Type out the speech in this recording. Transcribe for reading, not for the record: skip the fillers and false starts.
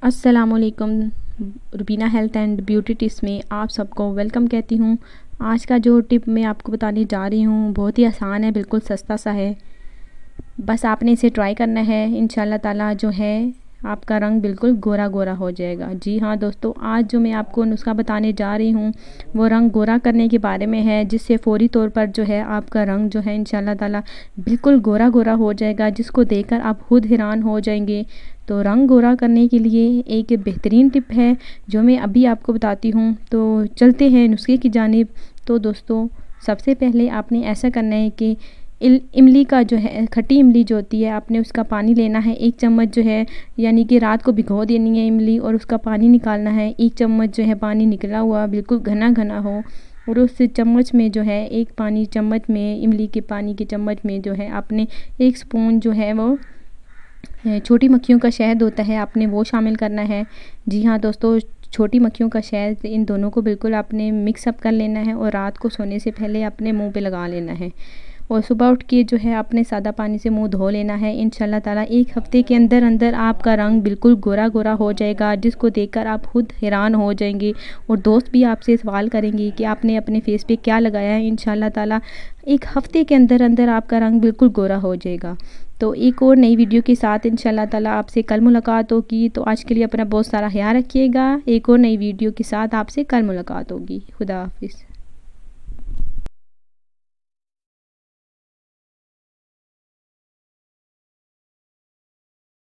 अस्सलामुअलैकुम। Rubina health and beauty tips में आप सबको वेलकम कहती हूँ। आज का जो टिप मैं आपको बताने जा रही हूँ बहुत ही आसान है, बिल्कुल सस्ता सा है। बस आपने इसे ट्राई करना है, इंशाल्लाह ताला जो है आपका रंग बिल्कुल गोरा गोरा हो जाएगा। जी हाँ दोस्तों, आज जो मैं आपको नुस्खा बताने जा रही हूँ वो रंग गोरा करने के बारे में है, जिससे फ़ौरी तौर पर जो है आपका रंग जो है इंशाल्लाह ताला बिल्कुल गोरा गोरा हो जाएगा, जिसको देखकर आप खुद हैरान हो जाएंगे। तो रंग गोरा करने के लिए एक बेहतरीन टिप है जो मैं अभी आपको बताती हूँ। तो चलते हैं नुस्खे की जानिब। तो दोस्तों, सबसे पहले आपने ऐसा करना है कि इमली का जो है, खट्टी इमली जो होती है, आपने उसका पानी लेना है 1 चम्मच जो है, यानी कि रात को भिगो देनी है इमली और उसका पानी निकालना है। 1 चम्मच जो है पानी निकला हुआ बिल्कुल घना घना हो, और उस चम्मच में जो है एक पानी चम्मच में, इमली के पानी के चम्मच में जो है आपने 1 स्पून जो है वो छोटी मक्खियों का शहद होता है, आपने वो शामिल करना है। जी हाँ दोस्तों, छोटी मक्खियों का शहद, इन दोनों को बिल्कुल आपने मिक्सअप कर लेना है और रात को सोने से पहले अपने मुंह पे लगा लेना है। और सुबह उठ के जो है आपने सादा पानी से मुंह धो लेना है। इंशाल्लाह ताला 1 हफ्ते के अंदर अंदर आपका रंग बिल्कुल गोरा गोरा हो जाएगा, जिसको देखकर आप खुद हैरान हो जाएंगे। और दोस्त भी आपसे सवाल करेंगे कि आपने अपने फेस पे क्या लगाया है। इंशाल्लाह ताला 1 हफ्ते के अंदर अंदर आपका रंग बिल्कुल गोरा हो जाएगा। तो एक और नई वीडियो के साथ इंशाल्लाह ताला आपसे कल मुलाकात होगी। तो आज के लिए अपना बहुत सारा ख्याल रखिएगा। एक और नई वीडियो के साथ आपसे कल मुलाकात होगी। खुदा हाफिज़।